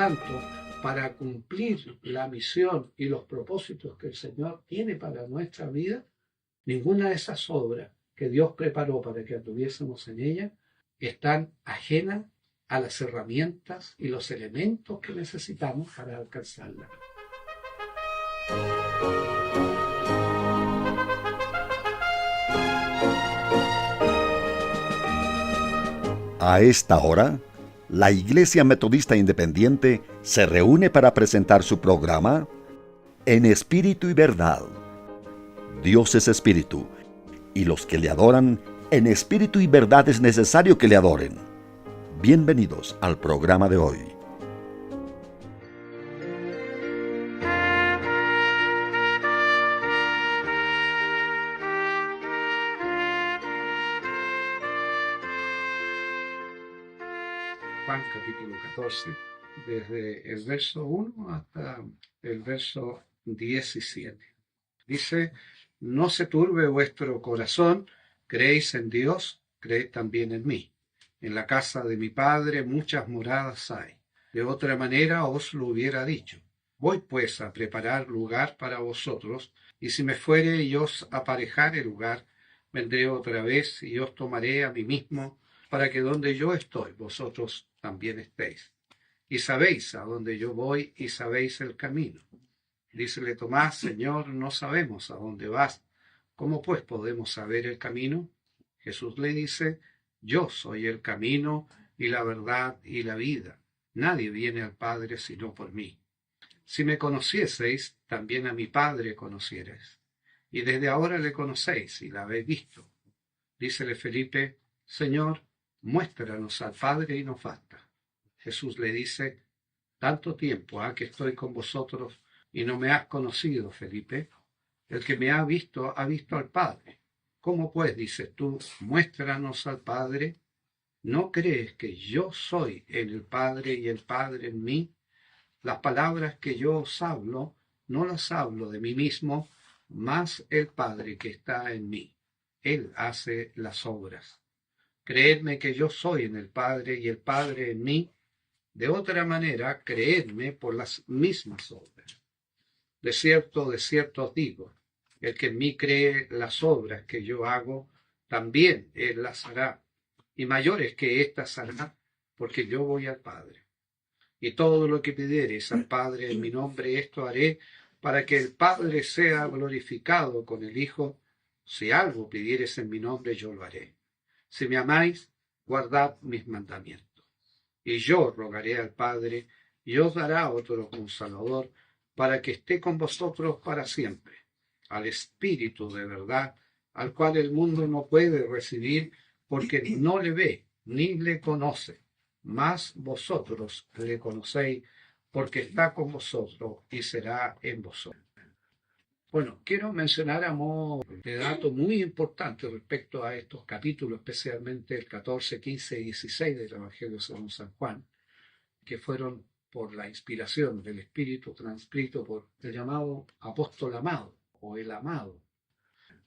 tanto, para cumplir la misión y los propósitos que el Señor tiene para nuestra vida, ninguna de esas obras que Dios preparó para que anduviésemos en ella están ajenas a las herramientas y los elementos que necesitamos para alcanzarla. A esta hora, la Iglesia Metodista Independiente se reúne para presentar su programa En Espíritu y Verdad. Dios es Espíritu, y los que le adoran en espíritu y verdad es necesario que le adoren. Bienvenidos al programa de hoy. Juan capítulo 14, desde el verso 1 hasta el verso 17. Dice: no se turbe vuestro corazón, creéis en Dios, creed también en mí. En la casa de mi Padre muchas moradas hay. De otra manera os lo hubiera dicho. Voy pues a preparar lugar para vosotros, y si me fuere y os aparejare lugar, vendré otra vez y os tomaré a mí mismo, para que donde yo estoy, vosotros también estéis. Y sabéis a dónde yo voy y sabéis el camino. Dícele Tomás: Señor, no sabemos a dónde vas. ¿Cómo pues podemos saber el camino? Jesús le dice: yo soy el camino y la verdad y la vida. Nadie viene al Padre sino por mí. Si me conocieseis, también a mi Padre conocierais. Y desde ahora le conocéis y la habéis visto. Dícele Felipe: Señor, muéstranos al Padre y nos basta. Jesús le dice: tanto tiempo ha que estoy con vosotros y no me has conocido, Felipe. El que me ha visto al Padre. ¿Cómo pues dices tú, muéstranos al Padre? ¿No crees que yo soy en el Padre y el Padre en mí? Las palabras que yo os hablo, no las hablo de mí mismo, mas el Padre que está en mí. Él hace las obras. Creedme que yo soy en el Padre y el Padre en mí. De otra manera, creedme por las mismas obras. De cierto os digo, el que en mí cree las obras que yo hago, también él las hará, y mayores que éstas hará, porque yo voy al Padre. Y todo lo que pidiereis al Padre en mi nombre, esto haré, para que el Padre sea glorificado con el Hijo. Si algo pidiereis en mi nombre, yo lo haré. Si me amáis, guardad mis mandamientos. Y yo rogaré al Padre, y os dará otro Consolador, para que esté con vosotros para siempre, al Espíritu de verdad, al cual el mundo no puede recibir, porque no le ve ni le conoce, mas vosotros le conocéis, porque está con vosotros y será en vosotros. Bueno, quiero mencionar a modo de dato muy importante respecto a estos capítulos, especialmente el 14, 15 y 16 del Evangelio según San Juan, que fueron por la inspiración del Espíritu transcrito por el llamado apóstol amado o el amado.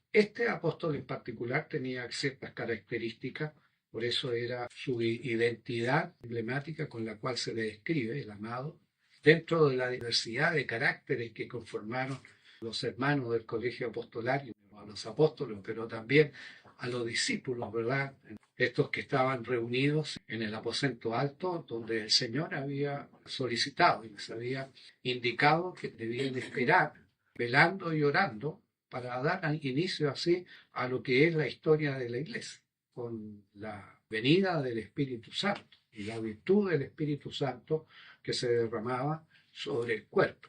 Este apóstol en particular tenía ciertas características, por eso era su identidad emblemática con la cual se le describe, el amado, dentro de la diversidad de caracteres que conformaron los hermanos del colegio apostolario, a los apóstoles, pero también a los discípulos, ¿verdad? Estos que estaban reunidos en el aposento alto, donde el Señor había solicitado y les había indicado que debían esperar, velando y orando, para dar inicio así a lo que es la historia de la Iglesia, con la venida del Espíritu Santo y la virtud del Espíritu Santo que se derramaba sobre el cuerpo.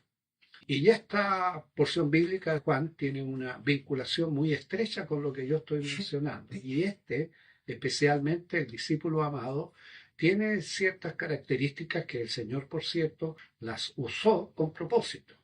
Y esta porción bíblica de Juan tiene una vinculación muy estrecha con lo que yo estoy mencionando. Y especialmente el discípulo amado, tiene ciertas características que el Señor, por cierto, las usó con propósito.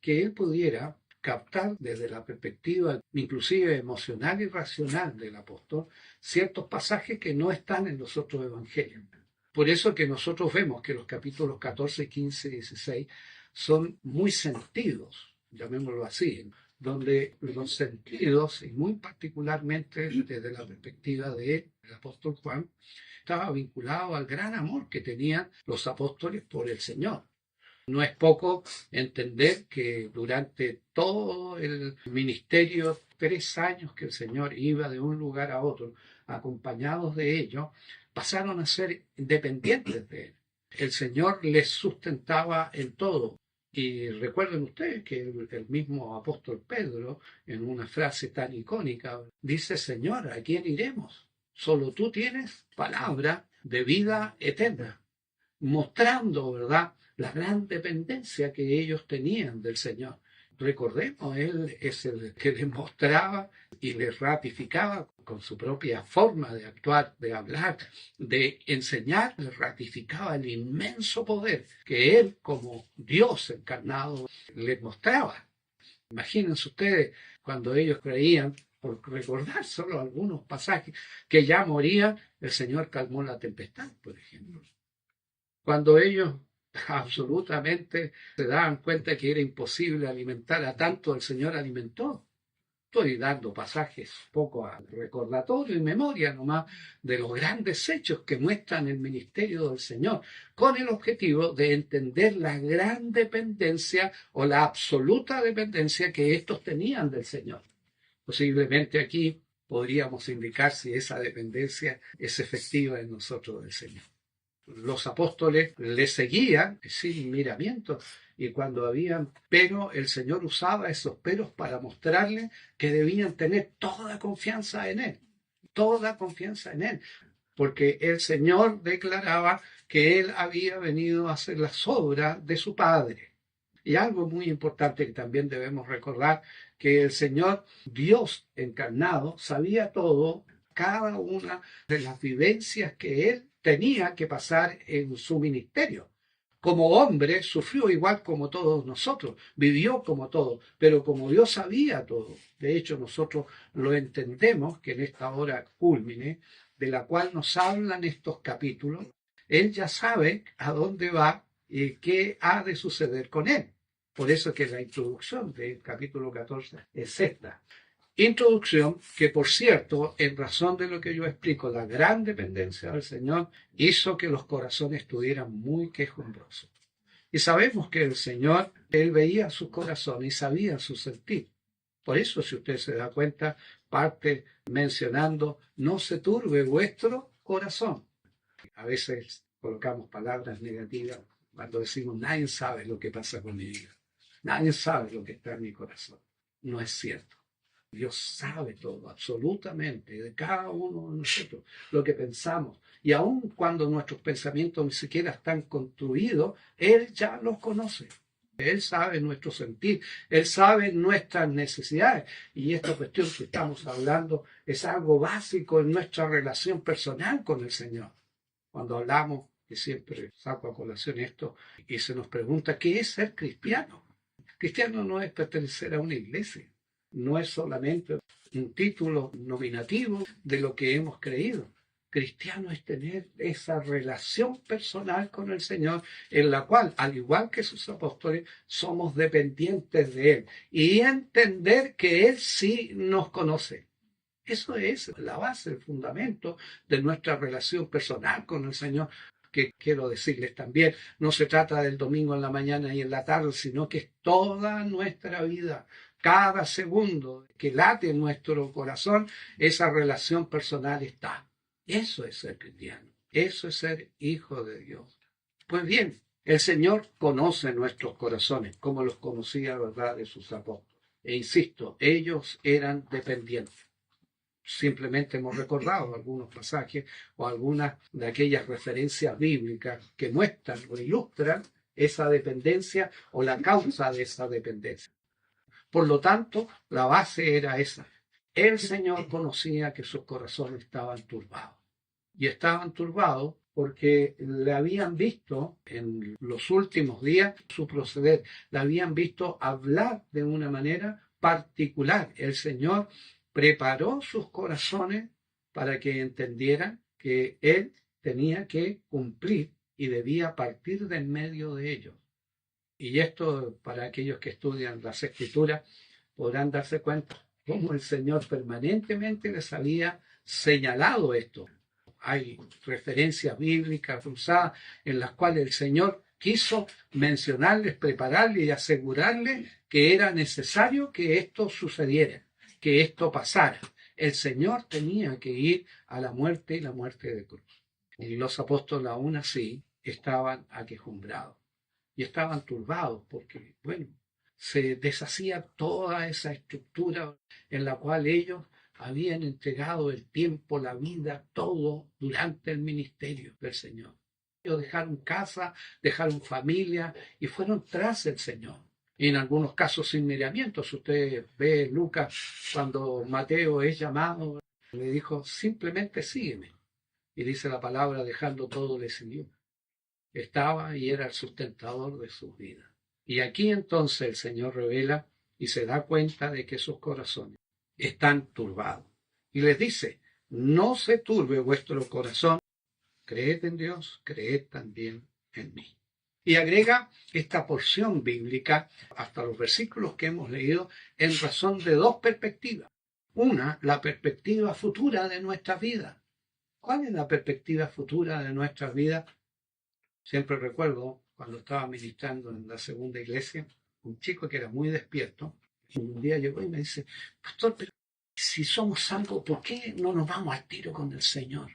Que él pudiera captar desde la perspectiva inclusive emocional y racional del apóstol ciertos pasajes que no están en los otros evangelios. Por eso que nosotros vemos que los capítulos 14, 15 y 16 son muy sentidos, llamémoslo así, donde los sentidos, y muy particularmente desde la perspectiva del apóstol Juan, estaba vinculado al gran amor que tenían los apóstoles por el Señor. No es poco entender que durante todo el ministerio, 3 años que el Señor iba de un lugar a otro, acompañados de ellos, pasaron a ser dependientes de Él. El Señor les sustentaba en todo. Y recuerden ustedes que el mismo apóstol Pedro, en una frase tan icónica, dice: Señor, ¿a quién iremos? Solo tú tienes palabra de vida eterna, mostrando, ¿verdad?, la gran dependencia que ellos tenían del Señor. Recordemos, Él es el que les mostraba y les ratificaba con su propia forma de actuar, de hablar, de enseñar, les ratificaba el inmenso poder que Él, como Dios encarnado, les mostraba. Imagínense ustedes cuando ellos creían, por recordar solo algunos pasajes, que ya moría, el Señor calmó la tempestad, por ejemplo. Cuando ellos absolutamente se daban cuenta que era imposible alimentar a tanto, el Señor alimentó. Estoy dando pasajes poco al recordatorio y memoria nomás de los grandes hechos que muestran el ministerio del Señor, con el objetivo de entender la gran dependencia o la absoluta dependencia que estos tenían del Señor. Posiblemente aquí podríamos indicar si esa dependencia es efectiva en nosotros del Señor. Los apóstoles le seguían sin miramiento, y cuando habían pero, el Señor usaba esos peros para mostrarles que debían tener toda confianza en Él, porque el Señor declaraba que Él había venido a hacer las obras de su Padre. Y algo muy importante que también debemos recordar, que el Señor, Dios encarnado, sabía todo, cada una de las vivencias que Él tenía que pasar en su ministerio. Como hombre sufrió igual como todos nosotros, vivió como todos, pero como Dios sabía todo. De hecho, nosotros lo entendemos que en esta hora cúlmine, de la cual nos hablan estos capítulos, Él ya sabe a dónde va y qué ha de suceder con Él. Por eso que la introducción del capítulo 14 es esta. Introducción que, por cierto, en razón de lo que yo explico, la gran dependencia del Señor hizo que los corazones estuvieran muy quejumbrosos. Y sabemos que el Señor, Él veía sus corazones y sabía su sentir. Por eso, si usted se da cuenta, parte mencionando: no se turbe vuestro corazón. A veces colocamos palabras negativas cuando decimos: nadie sabe lo que pasa con mi vida, nadie sabe lo que está en mi corazón. No es cierto. Dios sabe todo, absolutamente, de cada uno de nosotros, lo que pensamos. Y aun cuando nuestros pensamientos ni siquiera están construidos, Él ya los conoce. Él sabe nuestro sentir, Él sabe nuestras necesidades. Y esta cuestión que estamos hablando es algo básico en nuestra relación personal con el Señor. Cuando hablamos, que siempre saco a colación esto, y se nos pregunta: ¿qué es ser cristiano? Cristiano no es pertenecer a una iglesia. No es solamente un título nominativo de lo que hemos creído. Cristiano es tener esa relación personal con el Señor, en la cual, al igual que sus apóstoles, somos dependientes de Él, y entender que Él sí nos conoce. Eso es la base, el fundamento de nuestra relación personal con el Señor. Que quiero decirles también, no se trata del domingo en la mañana y en la tarde, sino que es toda nuestra vida. Cada segundo que late en nuestro corazón, esa relación personal está. Eso es ser cristiano. Eso es ser hijo de Dios. Pues bien, el Señor conoce nuestros corazones, como los conocía, ¿verdad?, de sus apóstoles. E insisto, ellos eran dependientes. Simplemente hemos recordado algunos pasajes o algunas de aquellas referencias bíblicas que muestran o ilustran esa dependencia o la causa de esa dependencia. Por lo tanto, la base era esa. El Señor conocía que sus corazones estaban turbados. Y estaban turbados porque le habían visto en los últimos días su proceder, le habían visto hablar de una manera particular. El Señor preparó sus corazones para que entendieran que Él tenía que cumplir y debía partir de en medio de ellos. Y esto, para aquellos que estudian las Escrituras, podrán darse cuenta cómo el Señor permanentemente les había señalado esto. Hay referencias bíblicas usadas en las cuales el Señor quiso mencionarles, prepararles y asegurarles que era necesario que esto sucediera, que esto pasara. El Señor tenía que ir a la muerte y la muerte de cruz. Y los apóstoles aún así estaban aquejumbrados y estaban turbados porque, bueno, se deshacía toda esa estructura en la cual ellos habían entregado el tiempo, la vida, todo durante el ministerio del Señor. Ellos dejaron casa, dejaron familia y fueron tras el Señor. Y en algunos casos sin miramientos. Usted ve Lucas cuando Mateo es llamado, le dijo simplemente sígueme. Y dice la palabra, dejando todo le siguió. Estaba y era el sustentador de sus vidas. Y aquí entonces el Señor revela y se da cuenta de que sus corazones están turbados. Y les dice, no se turbe vuestro corazón, creed en Dios, creed también en mí. Y agrega esta porción bíblica hasta los versículos que hemos leído en razón de dos perspectivas. Una, la perspectiva futura de nuestra vida. ¿Cuál es la perspectiva futura de nuestra vida? Siempre recuerdo cuando estaba ministrando en la segunda iglesia, un chico que era muy despierto, un día llegó y me dice, pastor, pero si somos salvos, ¿por qué no nos vamos al tiro con el Señor?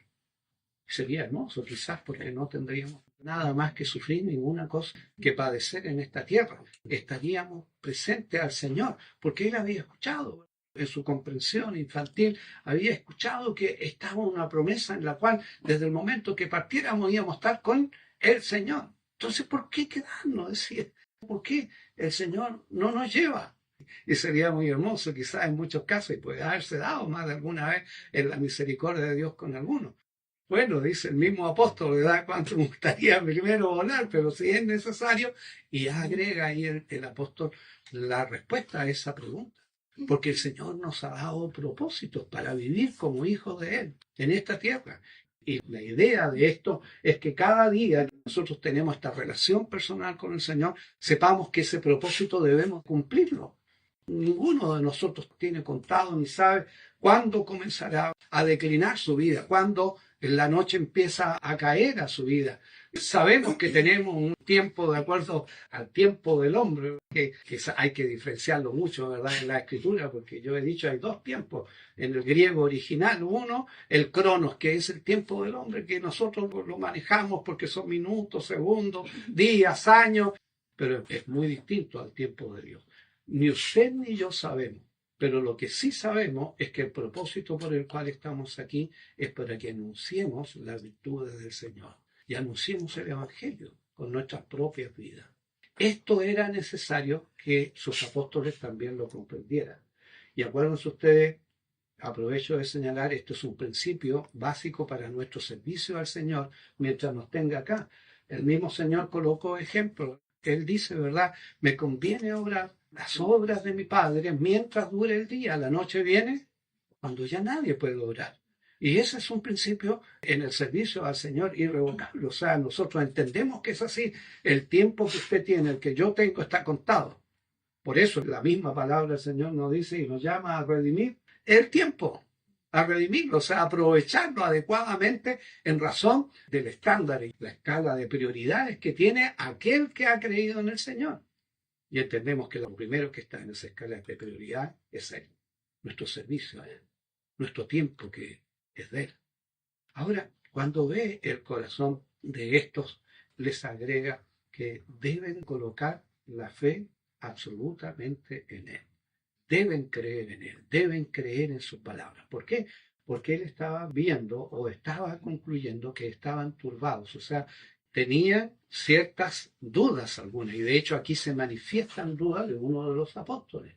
Sería hermoso quizás porque no tendríamos nada más que sufrir, ninguna cosa que padecer en esta tierra. Estaríamos presentes al Señor, porque él había escuchado en su comprensión infantil, había escuchado que estaba una promesa en la cual desde el momento que partiéramos íbamos a estar con el Señor. Entonces, ¿por qué quedarnos? Decía, ¿por qué el Señor no nos lleva? Y sería muy hermoso, quizás en muchos casos, y puede haberse dado más de alguna vez en la misericordia de Dios con algunos. Bueno, dice el mismo apóstol, ¿verdad? Cuánto me gustaría primero volar, pero si es necesario, y agrega ahí el apóstol la respuesta a esa pregunta. Porque el Señor nos ha dado propósitos para vivir como hijos de Él en esta tierra. Y la idea de esto es que cada día que nosotros tenemos esta relación personal con el Señor, sepamos que ese propósito debemos cumplirlo. Ninguno de nosotros tiene contado ni sabe cuándo comenzará a declinar su vida, cuándo la noche empieza a caer a su vida. Sabemos que tenemos un tiempo de acuerdo al tiempo del hombre, que hay que diferenciarlo mucho, ¿verdad?, en la escritura, porque yo he dicho hay dos tiempos. En el griego original, uno, el cronos, que es el tiempo del hombre, que nosotros lo manejamos porque son minutos, segundos, días, años, pero es muy distinto al tiempo de Dios. Ni usted ni yo sabemos. Pero lo que sí sabemos es que el propósito por el cual estamos aquí es para que anunciemos las virtudes del Señor y anunciemos el Evangelio con nuestras propias vidas. Esto era necesario que sus apóstoles también lo comprendieran. Y acuérdense ustedes, aprovecho de señalar, esto es un principio básico para nuestro servicio al Señor mientras nos tenga acá. El mismo Señor colocó ejemplos. Él dice, ¿verdad? Me conviene obrar las obras de mi Padre mientras dure el día. La noche viene cuando ya nadie puede orar. Y ese es un principio en el servicio al Señor irrevocable. O sea, nosotros entendemos que es así. El tiempo que usted tiene, el que yo tengo, está contado. Por eso la misma palabra del Señor nos dice y nos llama a redimir el tiempo. A redimirlo, o sea, aprovecharlo adecuadamente en razón del estándar y la escala de prioridades que tiene aquel que ha creído en el Señor. Y entendemos que lo primero que está en esa escala de prioridad es Él, nuestro servicio a Él, nuestro tiempo que es de Él. Ahora, cuando ve el corazón de estos, les agrega que deben colocar la fe absolutamente en Él. Deben creer en Él, deben creer en sus palabras. ¿Por qué? Porque Él estaba viendo o estaba concluyendo que estaban turbados, o sea, tenían ciertas dudas algunas, y de hecho aquí se manifiestan dudas de uno de los apóstoles.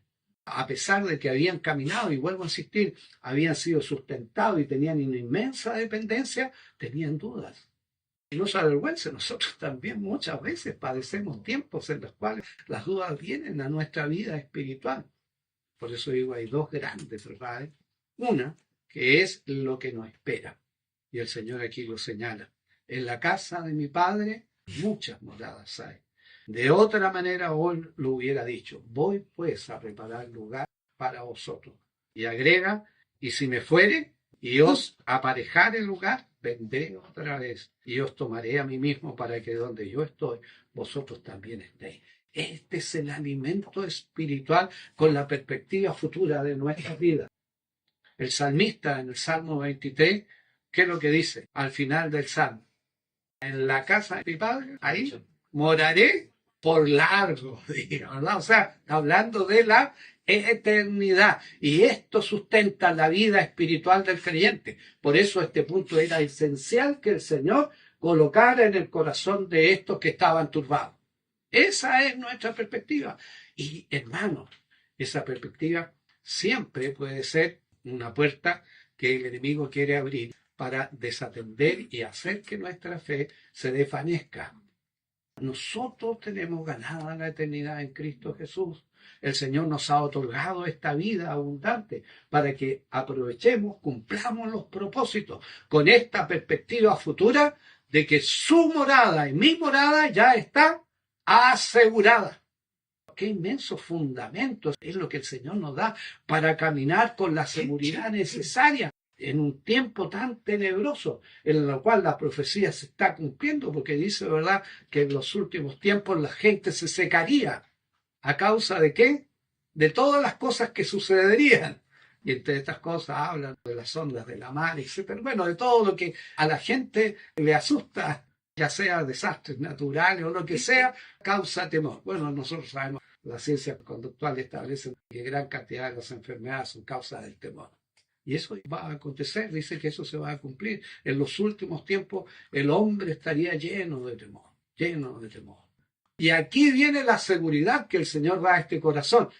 A pesar de que habían caminado, y vuelvo a insistir, habían sido sustentados y tenían una inmensa dependencia, tenían dudas. Y no se avergüence, nosotros también muchas veces padecemos tiempos en los cuales las dudas vienen a nuestra vida espiritual. Por eso digo, hay dos grandes verdades. Una, que es lo que nos espera. Y el Señor aquí lo señala. En la casa de mi Padre muchas moradas hay. De otra manera hoy lo hubiera dicho. Voy pues a preparar lugar para vosotros. Y agrega, y si me fuere y os aparejare el lugar, vendré otra vez y os tomaré a mí mismo para que donde yo estoy, vosotros también estéis. Este es el alimento espiritual con la perspectiva futura de nuestra vida. El salmista en el Salmo 23, ¿qué es lo que dice al final del Salmo? En la casa de mi padre, ahí moraré por largo días, ¿verdad? O sea, hablando de la eternidad. Y esto sustenta la vida espiritual del creyente. Por eso este punto era esencial que el Señor colocara en el corazón de estos que estaban turbados. Esa es nuestra perspectiva. Y hermanos, esa perspectiva siempre puede ser una puerta que el enemigo quiere abrir para desatender y hacer que nuestra fe se desvanezca. Nosotros tenemos ganada la eternidad en Cristo Jesús. El Señor nos ha otorgado esta vida abundante para que aprovechemos, cumplamos los propósitos con esta perspectiva futura de que su morada y mi morada ya está asegurada. Qué inmensos fundamentos es lo que el Señor nos da para caminar con la seguridad necesaria en un tiempo tan tenebroso, en el cual la profecía se está cumpliendo, porque dice, ¿verdad?, que en los últimos tiempos la gente se secaría. ¿A causa de qué? De todas las cosas que sucederían. Y entre estas cosas hablan de las ondas de la mar, etc. Bueno, de todo lo que a la gente le asusta, ya sea desastres naturales o lo que sea, causa temor. Bueno, nosotros sabemos, la ciencia conductual establece que gran cantidad de las enfermedades son causa del temor. Y eso va a acontecer, dice que eso se va a cumplir. En los últimos tiempos el hombre estaría lleno de temor, lleno de temor. Y aquí viene la seguridad que el Señor da a este corazón.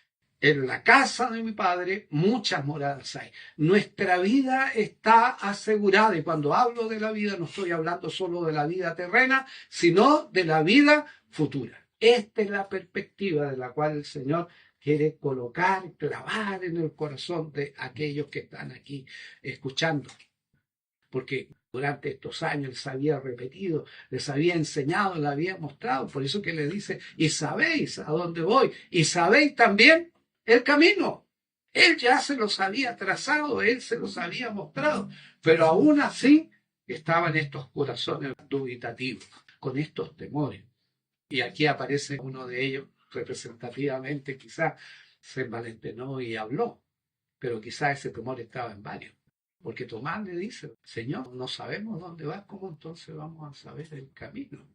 En la casa de mi Padre muchas moradas hay. Nuestra vida está asegurada. Y cuando hablo de la vida no estoy hablando solo de la vida terrena, sino de la vida futura. Esta es la perspectiva de la cual el Señor quiere colocar, clavar en el corazón de aquellos que están aquí escuchando. Porque durante estos años les había repetido, les había enseñado, les había mostrado. Por eso que le dice, y sabéis a dónde voy, y sabéis también el camino. Él ya se los había trazado, él se los había mostrado. Pero aún así estaban estos corazones dubitativos, con estos temores. Y aquí aparece uno de ellos, representativamente, quizás se envalentonó y habló, pero quizás ese temor estaba en varios. Porque Tomás le dice, Señor, no sabemos dónde vas, ¿cómo entonces vamos a saber el camino?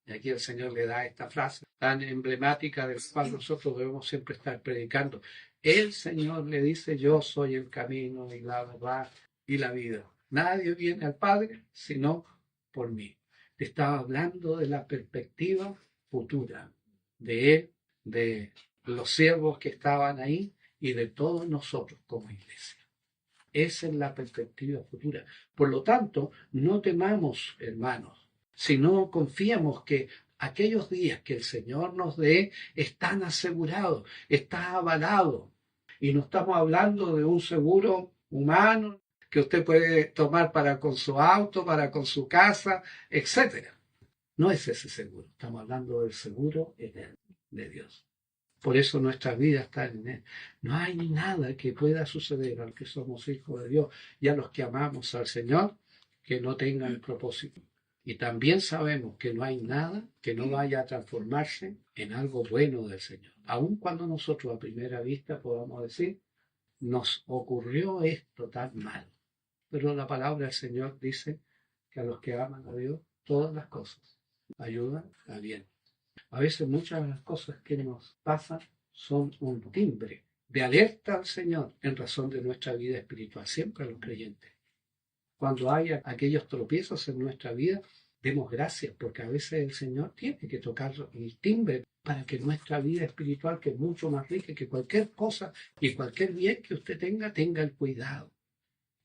Y aquí el Señor le da esta frase tan emblemática del cual nosotros debemos siempre estar predicando. El Señor le dice, yo soy el camino y la verdad y la vida. Nadie viene al Padre sino por mí. Te estaba hablando de la perspectiva futura de Él, de los siervos que estaban ahí y de todos nosotros como iglesia. Esa es la perspectiva futura. Por lo tanto, no temamos, hermanos, sino confiamos que aquellos días que el Señor nos dé están asegurados, está avalado. Y no estamos hablando de un seguro humano que usted puede tomar para con su auto, para con su casa, etc. No es ese seguro. Estamos hablando del seguro eterno de Dios. Por eso nuestra vida está en Él. No hay nada que pueda suceder a los que somos hijos de Dios y a los que amamos al Señor que no tenga el propósito. Y también sabemos que no hay nada que no vaya a transformarse en algo bueno del Señor. Aun cuando nosotros a primera vista podamos decir, nos ocurrió esto tan mal. Pero la palabra del Señor dice que a los que aman a Dios, todas las cosas ayudan a bien. A veces muchas de las cosas que nos pasan son un timbre de alerta al Señor en razón de nuestra vida espiritual, siempre a los creyentes. Cuando haya aquellos tropiezos en nuestra vida, demos gracias, porque a veces el Señor tiene que tocar el timbre para que nuestra vida espiritual, que es mucho más rica que cualquier cosa y cualquier bien que usted tenga el cuidado.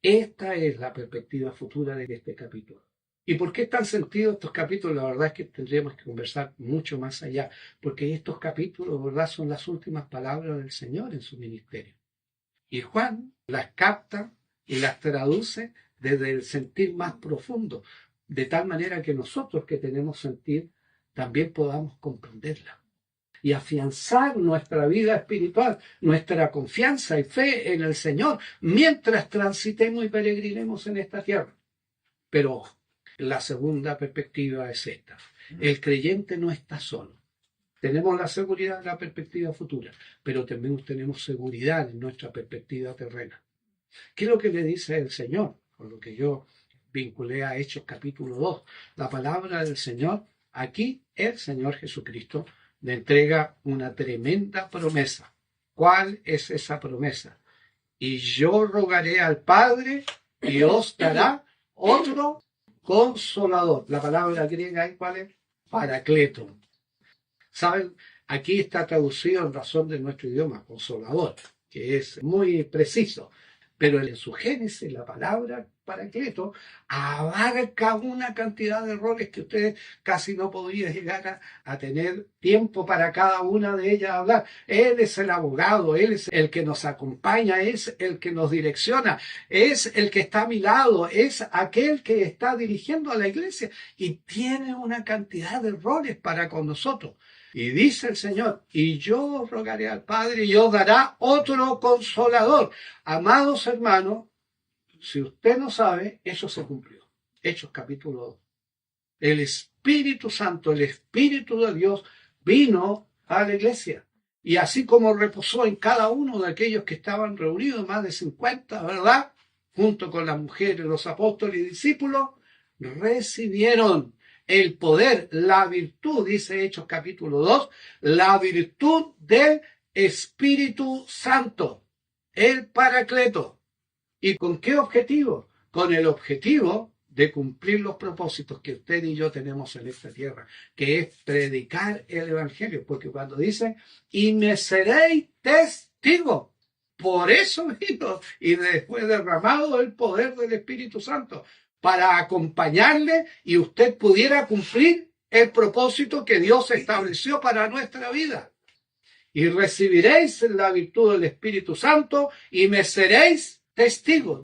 Esta es la perspectiva futura de este capítulo. ¿Y por qué están sentidos estos capítulos? La verdad es que tendríamos que conversar mucho más allá, porque estos capítulos, ¿verdad?, son las últimas palabras del Señor en su ministerio. Y Juan las capta y las traduce desde el sentir más profundo, de tal manera que nosotros que tenemos sentir también podamos comprenderla y afianzar nuestra vida espiritual, nuestra confianza y fe en el Señor, mientras transitemos y peregrinemos en esta tierra. Pero la segunda perspectiva es esta. El creyente no está solo. Tenemos la seguridad de la perspectiva futura, pero también tenemos seguridad en nuestra perspectiva terrena. ¿Qué es lo que le dice el Señor? Por lo que yo vinculé a Hechos capítulo 2. La palabra del Señor, aquí el Señor Jesucristo le entrega una tremenda promesa. ¿Cuál es esa promesa? Y yo rogaré al Padre y os dará otro consolador. La palabra griega ahí, ¿cuál es? Paracleto. ¿Saben? Aquí está traducido en razón de nuestro idioma, consolador, que es muy preciso. Pero en su génesis, la palabra paracleto abarca una cantidad de roles que ustedes casi no podrían llegar a tener tiempo para cada una de ellas hablar. Él es el abogado, Él es el que nos acompaña, es el que nos direcciona, es el que está a mi lado, es aquel que está dirigiendo a la iglesia y tiene una cantidad de roles para con nosotros. Y dice el Señor, y yo rogaré al Padre y os dará otro consolador. Amados hermanos, si usted no sabe, eso se cumplió. Hechos capítulo 2. El Espíritu Santo, el Espíritu de Dios, vino a la iglesia. Y así como reposó en cada uno de aquellos que estaban reunidos, más de 50, ¿verdad? Junto con las mujeres, los apóstoles y discípulos, recibieron el poder, la virtud, dice Hechos capítulo 2, la virtud del Espíritu Santo, el Paracleto. ¿Y con qué objetivo? Con el objetivo de cumplir los propósitos que usted y yo tenemos en esta tierra, que es predicar el Evangelio, porque cuando dice, y me seréis testigo, por eso vino, y después derramado el poder del Espíritu Santo, para acompañarle y usted pudiera cumplir el propósito que Dios estableció para nuestra vida. Y recibiréis la virtud del Espíritu Santo y me seréis testigos.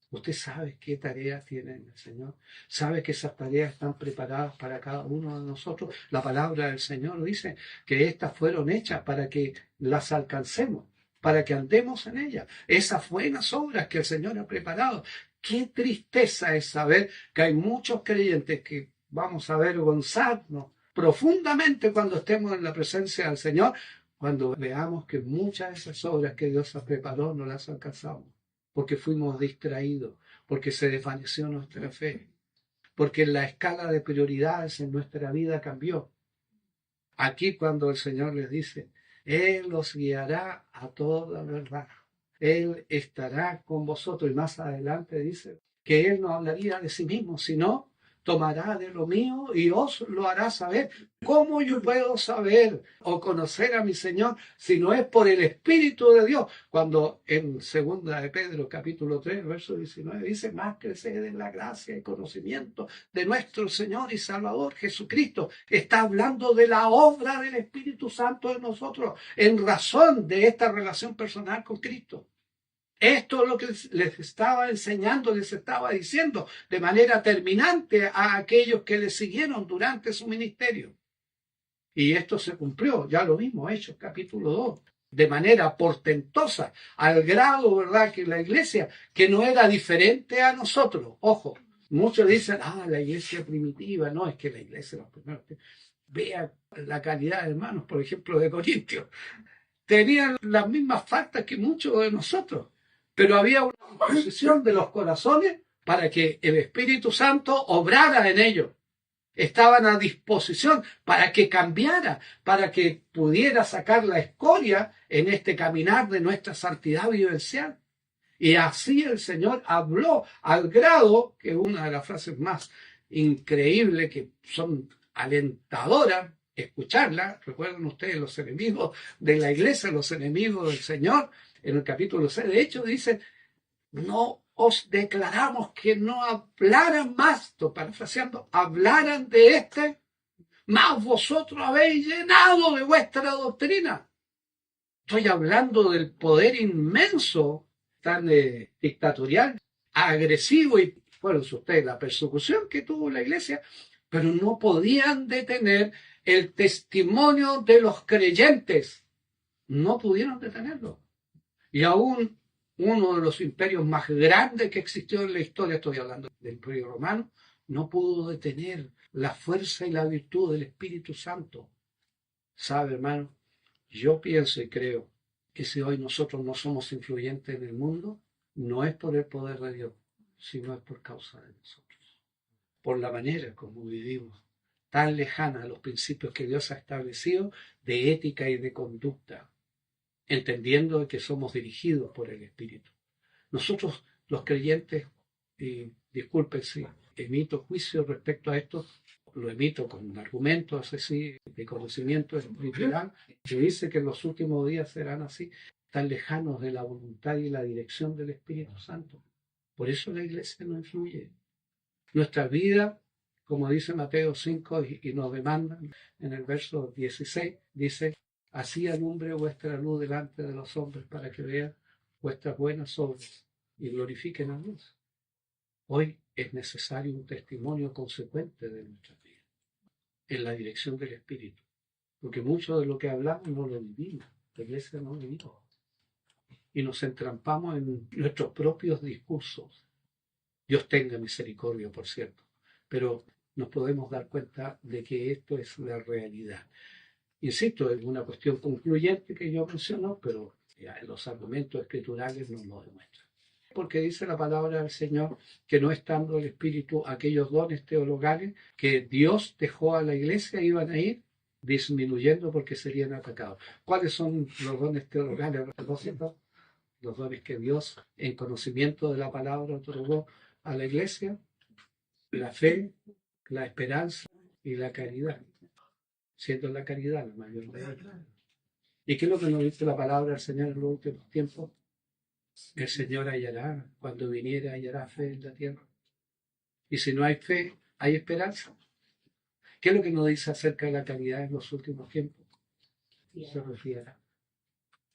Usted sabe qué tareas tiene el Señor. Sabe que esas tareas están preparadas para cada uno de nosotros. La palabra del Señor dice que estas fueron hechas para que las alcancemos, para que andemos en ellas. Esas buenas obras que el Señor ha preparado. Qué tristeza es saber que hay muchos creyentes que vamos a avergonzarnos profundamente cuando estemos en la presencia del Señor, cuando veamos que muchas de esas obras que Dios ha preparado no las alcanzamos, porque fuimos distraídos, porque se desvaneció nuestra fe, porque la escala de prioridades en nuestra vida cambió. Aquí cuando el Señor les dice, Él los guiará a toda verdad. Él estará con vosotros. Y más adelante dice que Él no hablaría de sí mismo, sino tomará de lo mío y os lo hará saber. ¿Cómo yo puedo saber o conocer a mi Señor si no es por el Espíritu de Dios? Cuando en 2 de Pedro, capítulo 3, verso 19, dice, más crecer en la gracia y conocimiento de nuestro Señor y Salvador Jesucristo. Está hablando de la obra del Espíritu Santo en nosotros, en razón de esta relación personal con Cristo. Esto es lo que les estaba enseñando, les estaba diciendo de manera terminante a aquellos que le siguieron durante su ministerio. Y esto se cumplió, ya lo vimos, Hechos capítulo 2, de manera portentosa, al grado, ¿verdad?, que la iglesia, que no era diferente a nosotros. Ojo, muchos dicen, la iglesia primitiva, no, es que la iglesia, los primeros, vea la calidad de hermanos, por ejemplo, de Corintios, tenían las mismas faltas que muchos de nosotros. Pero había una disposición de los corazones para que el Espíritu Santo obrara en ellos. Estaban a disposición para que cambiara, para que pudiera sacar la escoria en este caminar de nuestra santidad vivencial. Y así el Señor habló al grado que una de las frases más increíbles, que son alentadoras, escucharla. Recuerden ustedes los enemigos de la iglesia, los enemigos del Señor. En el capítulo 6, de hecho, dice, no os declaramos que no hablaran más, parafraseando, hablaran de este, mas vosotros habéis llenado de vuestra doctrina. Estoy hablando del poder inmenso, tan dictatorial, agresivo, y bueno, ustedes, la persecución que tuvo la iglesia, pero no podían detener el testimonio de los creyentes. No pudieron detenerlo. Y aún uno de los imperios más grandes que existió en la historia, estoy hablando del Imperio Romano, no pudo detener la fuerza y la virtud del Espíritu Santo. ¿Sabe, hermano? Yo pienso y creo que si hoy nosotros no somos influyentes en el mundo, no es por el poder de Dios, sino es por causa de nosotros, por la manera como vivimos, tan lejana a los principios que Dios ha establecido de ética y de conducta, entendiendo que somos dirigidos por el Espíritu. Nosotros, los creyentes, y disculpen si emito juicio respecto a esto, lo emito con argumentos así, de conocimiento espiritual, que dice que en los últimos días serán así, tan lejanos de la voluntad y la dirección del Espíritu Santo. Por eso la iglesia no influye. Nuestra vida, como dice Mateo 5 y nos demanda en el verso 16, dice: así alumbre vuestra luz delante de los hombres para que vean vuestras buenas obras y glorifiquen a Dios. Hoy es necesario un testimonio consecuente de nuestra vida en la dirección del Espíritu, porque mucho de lo que hablamos no lo vivimos, la iglesia no lo vivimos, y nos entrampamos en nuestros propios discursos. Dios tenga misericordia, por cierto, pero nos podemos dar cuenta de que esto es la realidad. Insisto, es una cuestión concluyente que yo menciono, pero ya los argumentos escriturales nos lo demuestran. Porque dice la palabra del Señor que no estando el Espíritu, aquellos dones teologales que Dios dejó a la iglesia iban a ir disminuyendo porque serían atacados. ¿Cuáles son los dones teologales? Los dones que Dios, en conocimiento de la palabra, otorgó a la iglesia: la fe, la esperanza y la caridad, siendo la caridad la mayor de ellas. ¿Y qué es lo que nos dice la palabra del Señor en los últimos tiempos? El Señor hallará, cuando viniera, hallará fe en la tierra. Y si no hay fe, hay esperanza. ¿Qué es lo que nos dice acerca de la caridad en los últimos tiempos? Se refiere.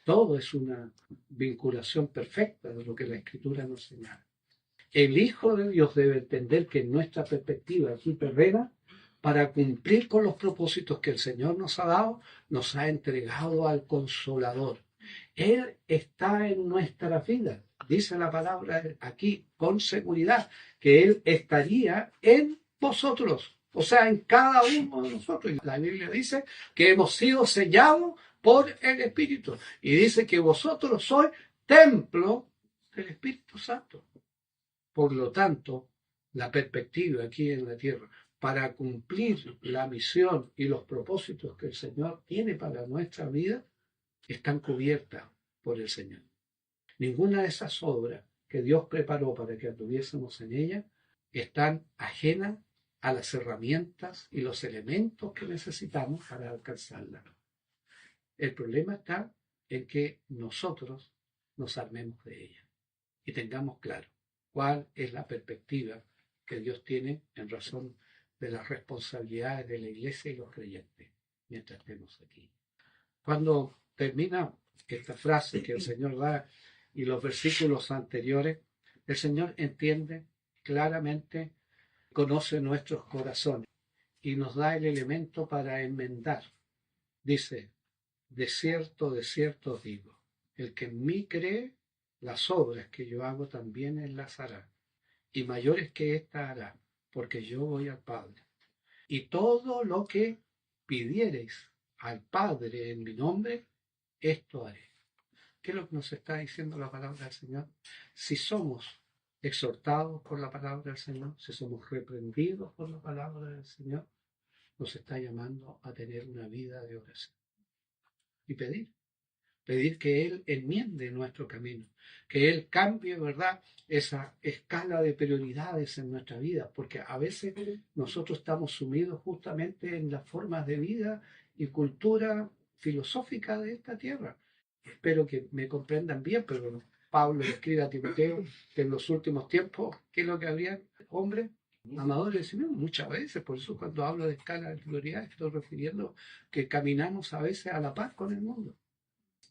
Todo es una vinculación perfecta de lo que la Escritura nos señala. El Hijo de Dios debe entender que en nuestra perspectiva aquí terrena, para cumplir con los propósitos que el Señor nos ha dado, nos ha entregado al Consolador. Él está en nuestra vida. Dice la palabra aquí con seguridad que Él estaría en vosotros, o sea, en cada uno de nosotros. Y la Biblia dice que hemos sido sellados por el Espíritu. Y dice que vosotros sois templo del Espíritu Santo. Por lo tanto, la perspectiva aquí en la tierra para cumplir la misión y los propósitos que el Señor tiene para nuestra vida están cubiertas por el Señor. Ninguna de esas obras que Dios preparó para que anduviésemos en ella están ajenas a las herramientas y los elementos que necesitamos para alcanzarla. El problema está en que nosotros nos armemos de ella y tengamos claro cuál es la perspectiva que Dios tiene en razón de las responsabilidades de la iglesia y los creyentes mientras estemos aquí. Cuando termina esta frase que el Señor da y los versículos anteriores, el Señor entiende claramente, conoce nuestros corazones y nos da el elemento para enmendar. Dice: de cierto os digo, el que en mí cree, las obras que yo hago también él las hará, y mayores que ésta hará, porque yo voy al Padre. Y todo lo que pidiereis al Padre en mi nombre, esto haré. ¿Qué es lo que nos está diciendo la palabra del Señor? Si somos exhortados por la palabra del Señor, si somos reprendidos por la palabra del Señor, nos está llamando a tener una vida de oración y pedir que Él enmiende nuestro camino, que Él cambie, ¿verdad?, esa escala de prioridades en nuestra vida, porque a veces nosotros estamos sumidos justamente en las formas de vida y cultura filosófica de esta tierra. Espero que me comprendan bien, pero Pablo le escribe a Timoteo que en los últimos tiempos, ¿qué es lo que habría? Hombres amadores del Señor, muchas veces. Por eso cuando hablo de escala de prioridad estoy refiriendo que caminamos a veces a la par con el mundo.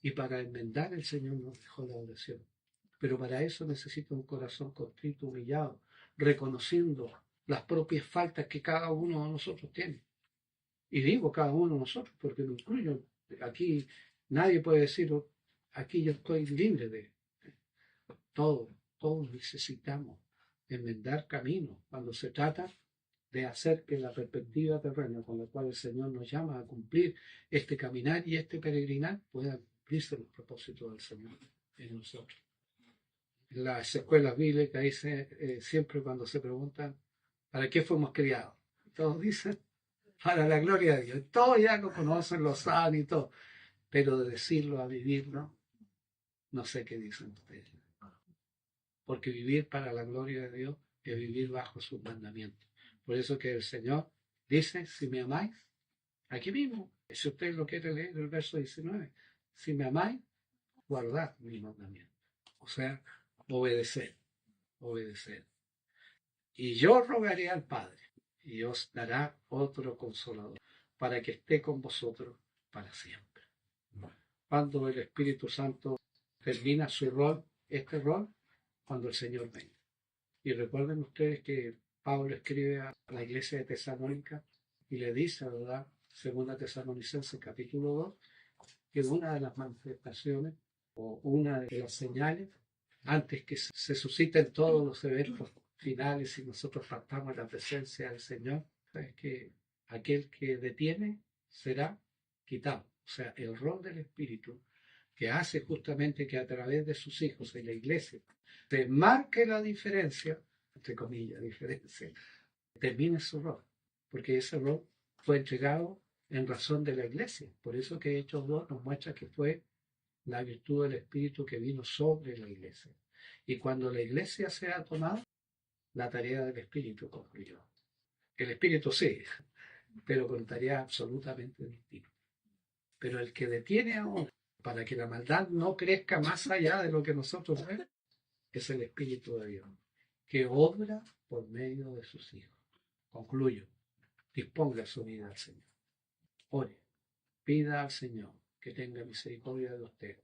Y para enmendar el Señor nos dejó la oración. Pero para eso necesita un corazón contrito, humillado, reconociendo las propias faltas que cada uno de nosotros tiene. Y digo cada uno de nosotros porque me incluyo. Aquí nadie puede decir: aquí yo estoy libre de. Todos necesitamos enmendar caminos cuando se trata de hacer que la perspectiva terrena con la cual el Señor nos llama a cumplir este caminar y este peregrinar pueda cumplirse los propósitos del Señor en nosotros. En las escuelas bíblicas dice siempre cuando se preguntan ¿para qué fuimos criados? Todos dicen para la gloria de Dios. Todos ya lo conocen, lo saben y todo, pero de decirlo a vivirlo, no sé qué dicen ustedes. Porque vivir para la gloria de Dios es vivir bajo sus mandamientos. Por eso que el Señor dice, si me amáis, aquí mismo, si usted lo quiere leer, el verso 19, si me amáis, guardad mis mandamientos. O sea, obedecer. Y yo rogaré al Padre, y os dará otro consolador, para que esté con vosotros para siempre. Cuando el Espíritu Santo termina su rol, este rol, cuando el Señor venga. Y recuerden ustedes que Pablo escribe a la iglesia de Tesalónica y le dice, ¿verdad? Segunda Tesalonicenses capítulo 2, que una de las manifestaciones o una de las señales, antes que se susciten todos los eventos finales y nosotros partamos la presencia del Señor, es que aquel que detiene será quitado. O sea, el rol del Espíritu que hace justamente que a través de sus hijos en la iglesia se marque la diferencia, entre comillas, diferencia, termine su rol, porque ese rol fue entregado en razón de la iglesia. Por eso que Hechos 2 nos muestra que fue la virtud del Espíritu que vino sobre la iglesia. Y cuando la iglesia sea tomada, la tarea del Espíritu concluyó. El Espíritu sí, pero con tarea absolutamente distinta. Pero el que detiene ahora para que la maldad no crezca más allá de lo que nosotros vemos, es el Espíritu de Dios, que obra por medio de sus hijos. Concluyo. Disponga su vida al Señor. Ore, pida al Señor que tenga misericordia de usted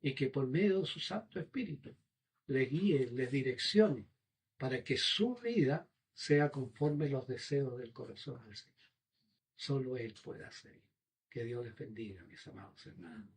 y que por medio de su Santo Espíritu le guíe, le direccione para que su vida sea conforme a los deseos del corazón del Señor. Solo Él puede hacerlo. Que Dios les bendiga, mis amados hermanos.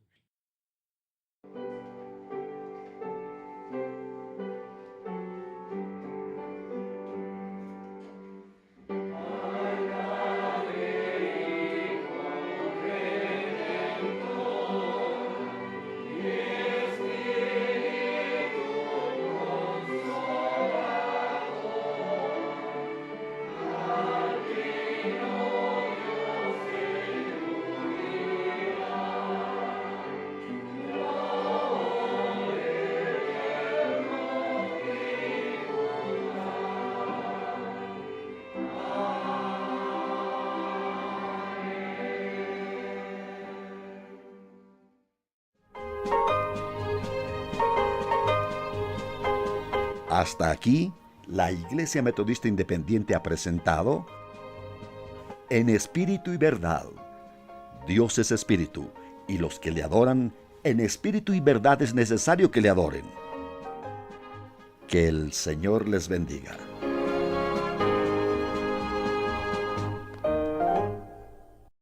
Hasta aquí, la Iglesia Metodista Independiente ha presentado En Espíritu y Verdad. Dios es Espíritu, y los que le adoran, en espíritu y verdad es necesario que le adoren. Que el Señor les bendiga.